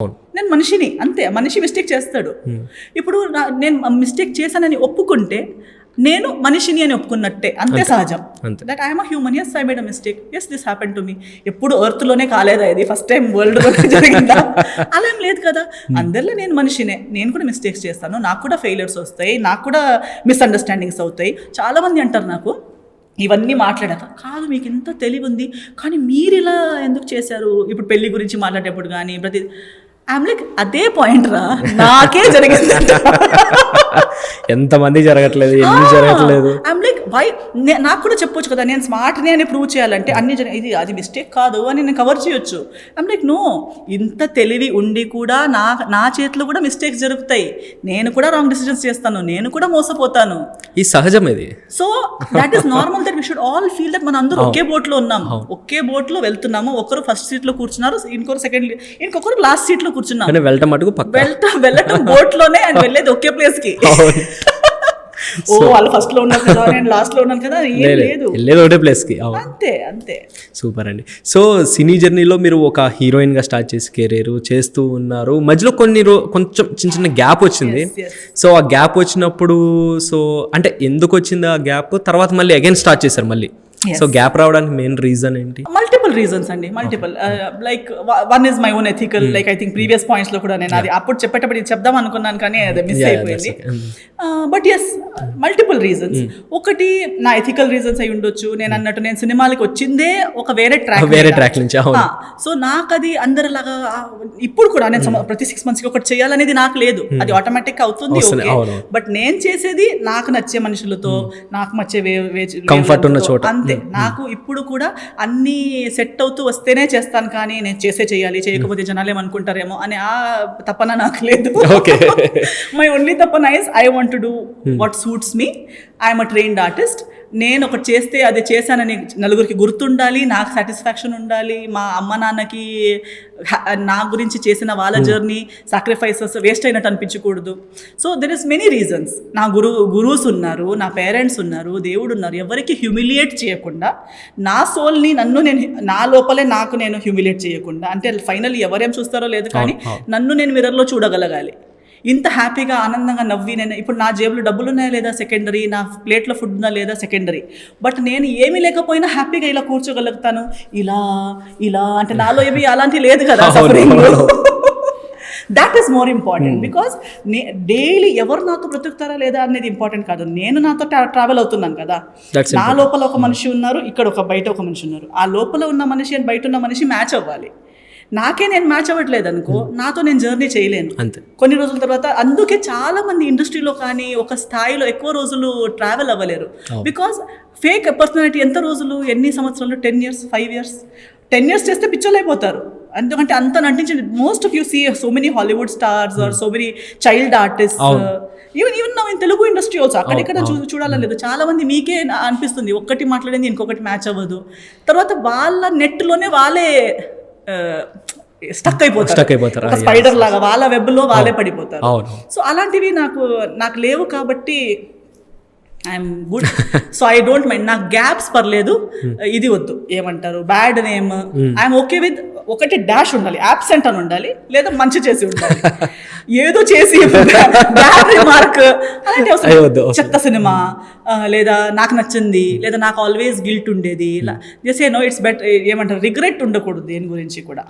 నేను మనిషిని, అంతే. మనిషి మిస్టేక్ చేస్తాడు. ఇప్పుడు నేను మిస్టేక్ చేశానని ఒప్పుకుంటే నేను మనిషిని అని ఒప్పుకున్నట్టే, అంతే సహజం. That I'm a human, yes I made a mistake, yes this happen to me. ఎప్పుడు ఎర్త్లోనే కాలేదా ఇది, ఫస్ట్ టైం వరల్డ్లోనే జరిగిందా? అలా ఏం లేదు కదా. అందరిలో నేను మనిషినే, నేను కూడా మిస్టేక్స్ చేస్తాను, నాకు కూడా ఫెయిలియర్స్ వస్తాయి, నాకు కూడా మిస్అండర్స్టాండింగ్స్ అవుతాయి. చాలామంది అంటారు నాకు ఇవన్నీ మాట్లాడాక, కాదు మీకు ఇంత తెలివి ఉంది కానీ మీరు ఇలా ఎందుకు చేశారు, ఇప్పుడు పెళ్లి గురించి మాట్లాడేటప్పుడు కానీ ప్రతి ఐఎమ్ లైక్ అదే పాయింట్ రా, నాకే జరిగింది. ఎంతమంది జరగట్లేదు, ఎన్ని జరగట్లేదు. ఐఎమ్ లైక్ వై, నాకు కూడా చెప్పొచ్చు కదా, నేను స్మార్ట్ని అని ప్రూవ్ చేయాలంటే అన్ని ఇది అది మిస్టేక్ కాదు అని నేను కవర్ చేయొచ్చు. ఐఎమ్ లైక్ నో, ఇంత తెలివి ఉండి కూడా నా చేతిలో కూడా మిస్టేక్స్ జరుగుతాయి, నేను కూడా రాంగ్ డిసిజన్స్ చేస్తాను, నేను కూడా మోసపోతాను. ఈ సహజం ఇది. So that is normal, that we should all feel that మన అందరూ ఒకే బోట్లో ఉన్నాం, ఒకే బోట్లో వెళ్తున్నాము. ఒకరు ఫస్ట్ సీట్లో కూర్చున్నారు, ఇంకొకరు సెకండ్, ఇంకొకరు లాస్ట్ సీట్లో కూర్చున్నాం. వెళ్ళటం బోట్ లోనే అండ్ వెళ్ళేది ఒకే ప్లేస్ కి. ఓ వాళ్ళు ఫస్ట్ లో ఉన్నారు కదా, నేను లాస్ట్ లో ఉన్నాను కదా, ఏం లేదు, వెళ్ళేది ఒకటే ప్లేస్ కి. అంతే అంతే. సూపర్ అండి. సో సినీ జర్నీలో మీరు ఒక హీరోయిన్ గా స్టార్ట్ చేసి కెరీర్ చేస్తూ ఉన్నారు, మధ్యలో కొంచెం చిన్న చిన్న గ్యాప్ వచ్చింది. సో ఆ గ్యాప్ వచ్చినప్పుడు, సో అంటే ఎందుకు వచ్చింది ఆ గ్యాప్, తర్వాత మళ్ళీ అగైన్ స్టార్ట్ చేశారు మళ్ళీ. సో గ్యాప్ రావడానికి మెయిన్ రీజన్ ఏంటి? మల్టిపుల్ రీజన్స్ అండి, multiple. Like one is my own ethical, like I think previous points లో కూడా నేను అది అప్పుడు చెప్పేటప్పుడు ఇది చెప్దాం అనుకున్నాను కానీ అది మిస్ అయిపోయింది. But yes, multiple reasons. ఒకటి నా ఎథికల్ రీజన్స్ అయి ఉండొచ్చు. నేను అన్నట్టు నేను సినిమాలకు వచ్చిందే ఒక వేరే ట్రాక్ నుంచి. సో నాకు అది అందరిలాగా ఇప్పుడు కూడా నేను ప్రతి 6 months ఒకటి చేయాలనేది నాకు లేదు, అది ఆటోమేటిక్ అవుతుంది. బట్ నేను చేసేది నాకు నచ్చే మనుషులతో, నాకు నచ్చే కంఫర్ట్ ఉన్న చోట. అంతే. నాకు ఇప్పుడు కూడా అన్ని సెట్ అవుతూ వస్తేనే చేస్తాను కానీ నేను చేయాలి, చేయకపోతే జనాలు ఏమనుకుంటారేమో అని ఆ తపన నాకు లేదు. మై ఓన్లీ తపన is I want to do what suits me. I'm a trained artist. నేను ఒకటి చేస్తే అది చేశానని నలుగురికి గుర్తుండాలి, నాకు సాటిస్ఫాక్షన్ ఉండాలి, మా అమ్మ నాన్నకి నా గురించి చేసిన వాళ్ళ జర్నీ సాక్రిఫైసెస్ వేస్ట్ అయినట్టు అనిపించకూడదు. So there is many reasons. నా గురువుస్ ఉన్నారు, నా పేరెంట్స్ ఉన్నారు, దేవుడు ఉన్నారు. ఎవరికి హ్యూమిలియేట్ చేయకుండా, నా సోల్ని నా లోపలే నాకు నేను హ్యూమిలియేట్ చేయకుండా, అంటే ఫైనల్ ఎవరేం చూస్తారో లేదు కానీ నన్ను నేను మిర్రర్లో చూడగలగాలి. ఇంత హ్యాపీగా ఆనందంగా నవ్వి, నేను ఇప్పుడు నా జేబులో డబ్బులు ఉన్నాయా లేదా సెకండరీ, నా ప్లేట్లో ఫుడ్ ఉందా లేదా సెకండరీ, బట్ నేను ఏమీ లేకపోయినా హ్యాపీగా ఇలా కూర్చోగలుగుతాను. ఇలా అంటే నాలో ఏమీ అలాంటి లేదు కదా suffering. That is more important, because daily ఎవరు నాతో బ్రతుకుతారా లేదా అనేది ఇంపార్టెంట్ కాదు, నేను నాతో ట్రావెల్ అవుతున్నాను కదా. నా లోపల ఒక మనిషి ఉన్నారు, ఇక్కడ బయట ఒక మనిషి ఉన్నారు. ఆ లోపల ఉన్న మనిషి అండ్ బయట ఉన్న మనిషి మ్యాచ్ అవ్వాలి. నాకే నేను మ్యాచ్ అవ్వట్లేదు అనుకో, నాతో నేను జర్నీ చేయలేను కొన్ని రోజుల తర్వాత. అందుకే చాలా మంది ఇండస్ట్రీలో కానీ ఒక స్థాయిలో ఎక్కువ రోజులు ట్రావెల్ అవ్వలేరు, బికాస్ ఫేక్ పర్సనాలిటీ ఎంత రోజులు, ఎన్ని సంవత్సరాలు, 10 years 5 years 10 years చేస్తే పిచ్చలైపోతారు. ఎందుకంటే అంత నటించి most of you see so many Hollywood stars are so many child artist, even నా తెలుగు ఇండస్ట్రీ ఆల్సో అక్కడిక్కడ చూడాలని లేదు. చాలా మంది మీకే అనిపిస్తుంది ఒక్కటి మాట్లాడింది ఇంకొకటి మ్యాచ్ అవ్వదు, తర్వాత వాళ్ళ నెట్లోనే వాళ్ళే స్టక్ అయిపోతారు, స్పైడర్ లాగా వాళ్ళ వెబ్లో వాళ్ళే పడిపోతారు. సో అలాంటివి నాకు లేవు కాబట్టి I'm good. So I don't mind, నాకు గ్యాప్స్ పర్లేదు, ఇది వద్దు, ఏమంటారు bad name, I'm okay with. ఒకటి డాష్ ఉండాలి, యాబ్సెంట్ అని ఉండాలి, లేదా మంచి చేసి ఉండాలి. ఏదో చేసి బ్యాడ్ రిమార్క్ అలాంటి చెత్త సినిమా, లేదా నాకు నచ్చింది, లేదా నాకు ఆల్వేస్ గిల్ట్ ఉండేది, జస్ట్ నో ఇట్స్ బెట్, ఏమంటారు రిగ్రెట్ ఉండకూడదు దేని గురించి కూడా.